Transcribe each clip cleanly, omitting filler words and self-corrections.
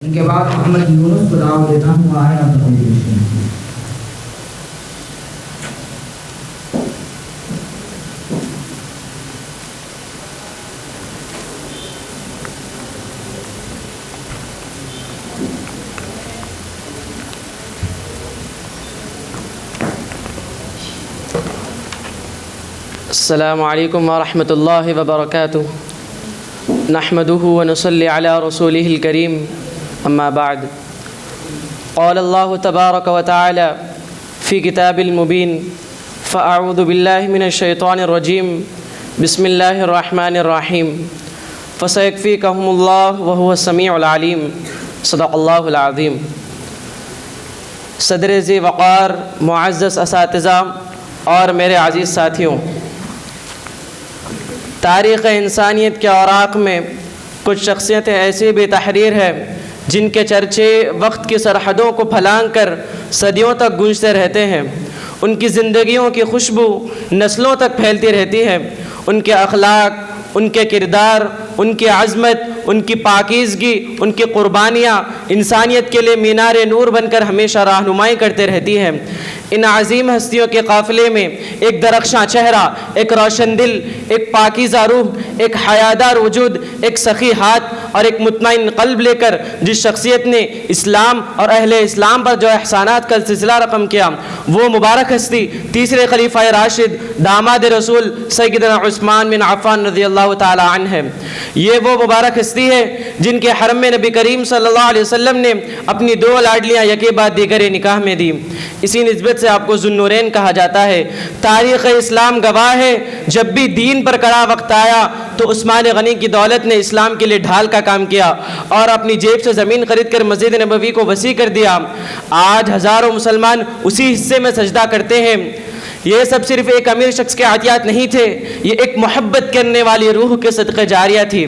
ان کے بعد محمد یونس کو دعوت دیتا ہوں آئے آپ کو السلام علیکم ورحمۃ اللہ وبرکاتہ نحمده ونصلي على رسوله الكريم اما بعد قال الله تبارك وتعالى في كتاب المبين فأعوذ بالله من الشيطان الرجيم بسم الله الرحمن الرحيم فسيكفيكهم الله وهو السميع العليم صدق الله العظيم۔ صدر ذی وقار معزز اساتذہ اور میرے عزیز ساتھیوں، تاریخ انسانیت کے اوراق میں کچھ شخصیتیں ایسی بھی تحریر ہیں جن کے چرچے وقت کی سرحدوں کو پھلانگ کر صدیوں تک گونجتے رہتے ہیں۔ ان کی زندگیوں کی خوشبو نسلوں تک پھیلتی رہتی ہے۔ ان کے اخلاق، ان کے کردار، ان کی عظمت، ان کی پاکیزگی، ان کی قربانیاں انسانیت کے لیے مینار نور بن کر ہمیشہ رہنمائی کرتے رہتی ہیں۔ ان عظیم ہستیوں کے قافلے میں ایک درخشاں چہرہ، ایک روشن دل، ایک پاکیزہ روح، ایک حیادار وجود، ایک سخی ہاتھ اور ایک مطمئن قلب لے کر جس شخصیت نے اسلام اور اہل اسلام پر جو احسانات کا سلسلہ رقم کیا، وہ مبارک ہستی تیسرے خلیفہ راشد داماد رسول سیدنا عثمان بن عفان رضی اللہ تعالی عنہ ہے۔ یہ وہ مبارک ہستی ہے جن کے حرم میں نبی کریم صلی اللہ علیہ وسلم نے اپنی دو لاڈلیاں یکے بعد دیگر نکاح میں دی۔ اسی نسبت سے آپ کو ذو النورین کہا جاتا ہے۔ تاریخ اسلام گواہ ہے، جب بھی دین پر کڑا وقت آیا تو عثمان غنی کی دولت نے اسلام کے لیے ڈھال کا کام کیا اور اپنی جیب سے زمین خرید کر مسجد نبوی کو وسیع کر دیا۔ آج ہزاروں مسلمان اسی حصے میں سجدہ کرتے ہیں۔ یہ سب صرف ایک امیر شخص کے عطیات نہیں تھے، یہ ایک محبت کرنے والی روح کے صدقہ جاریہ تھی۔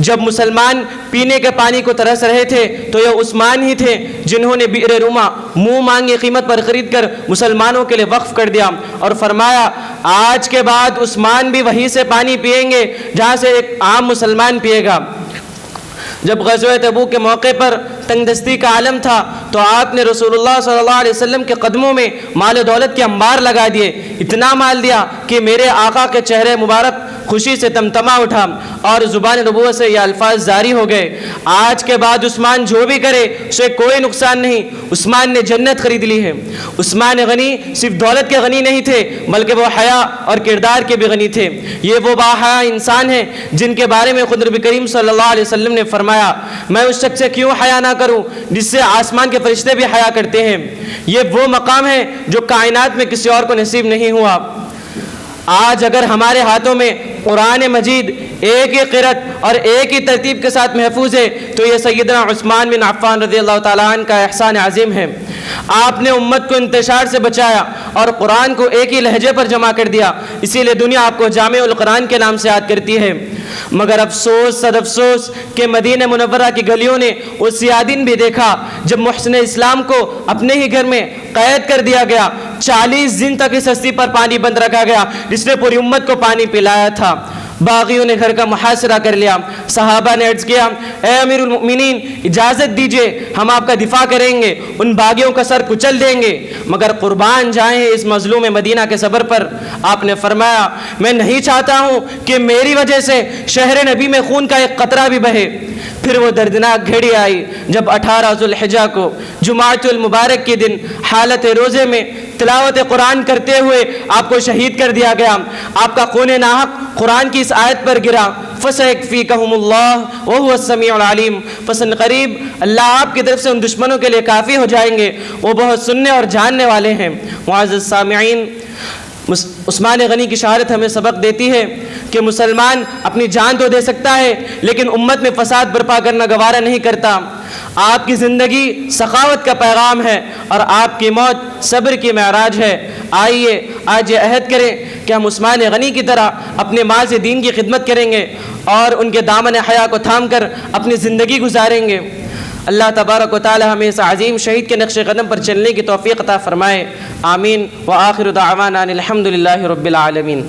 جب مسلمان پینے کے پانی کو ترس رہے تھے تو یہ عثمان ہی تھے جنہوں نے بئر روما منہ مانگی قیمت پر خرید کر مسلمانوں کے لیے وقف کر دیا اور فرمایا آج کے بعد عثمان بھی وہیں سے پانی پیئیں گے جہاں سے ایک عام مسلمان پیے گا۔ جب غزوہ تبوک کے موقع پر تنگ دستی کا عالم تھا تو آپ نے رسول اللہ صلی اللہ علیہ وسلم کے قدموں میں مال و دولت کے انبار لگا دیے، اتنا مال دیا کہ میرے آقا کے چہرے مبارک خوشی سے تمتما اٹھا اور زبان نبوت سے یہ الفاظ جاری ہو گئے، آج کے بعد عثمان جو بھی کرے اسے کوئی نقصان نہیں، عثمان نے جنت خرید لی ہے۔ عثمان غنی صرف دولت کے غنی نہیں تھے بلکہ وہ حیا اور کردار کے بھی غنی تھے۔ یہ وہ باحیا انسان ہیں جن کے بارے میں خود نبی کریم صلی اللہ علیہ وسلم نے فرمایا میں اس شخص سے کیوں حیا نہ کروں جس سے آسمان کے فرشتے بھی حیا کرتے ہیں۔ یہ وہ مقام ہے جو کائنات میں کسی اور کو نصیب نہیں ہوا۔ آج اگر ہمارے ہاتھوں میں قرآن مجید ایک ہی قرأت اور ایک ہی ترتیب کے ساتھ محفوظ ہے تو یہ سیدنا عثمان بن عفان رضی اللہ تعالیٰ عنہ کا احسان عظیم ہے۔ آپ نے امت کو انتشار سے بچایا اور قرآن کو ایک ہی لہجے پر جمع کر دیا، اسی لیے دنیا آپ کو جامع القرآن کے نام سے یاد کرتی ہے۔ مگر افسوس صد افسوس کہ مدینہ منورہ کی گلیوں نے وہ سیاہ دن بھی دیکھا جب محسن اسلام کو اپنے ہی گھر میں قید کر دیا گیا، 40 دن تک اس ہستی پر پانی بند رکھا گیا جس نے پوری امت کو پانی پلایا تھا۔ باغیوں نے گھر کا محاصرہ کر لیا۔ صحابہ نے عرض کیا اے امیر المؤمنین اجازت دیجئے ہم آپ کا دفاع کریں گے، ان باغیوں کا سر کچل دیں گے، مگر قربان جائیں اس مظلوم مدینہ کے صبر پر۔ آپ نے فرمایا میں نہیں چاہتا ہوں کہ میری وجہ سے شہر نبی میں خون کا ایک قطرہ بھی بہے۔ پھر وہ دردناک گھڑی آئی جب 18 ذو الحجہ کو جمعۃ المبارک کے دن حالت روزے میں تلاوت قرآن کرتے ہوئے آپ کو شہید کر دیا گیا۔ آپ کا خون ناحق قرآن کی اس آیت پر گرا فَسَيَكْفِيكَهُمُ اللَّهُ وَهُوَ السَّمِيعُ الْعَلِيمُ، پس قریب اللہ آپ کی طرف سے ان دشمنوں کے لیے کافی ہو جائیں گے، وہ بہت سننے اور جاننے والے ہیں۔ معزز سامعین، عثمان غنی کی شہادت ہمیں سبق دیتی ہے کہ مسلمان اپنی جان تو دے سکتا ہے لیکن امت میں فساد برپا کرنا گوارا نہیں کرتا۔ آپ کی زندگی سخاوت کا پیغام ہے اور آپ کی موت صبر کی معراج ہے۔ آئیے آج یہ عہد کریں کہ ہم عثمان غنی کی طرح اپنے مال سے دین کی خدمت کریں گے اور ان کے دامن حیا کو تھام کر اپنی زندگی گزاریں گے۔ اللہ تبارک و تعالی ہمیں اس عظیم شہید کے نقش قدم پر چلنے کی توفیق عطا فرمائے، آمین۔ وآخر دعوانا الحمد للہ رب العالمین۔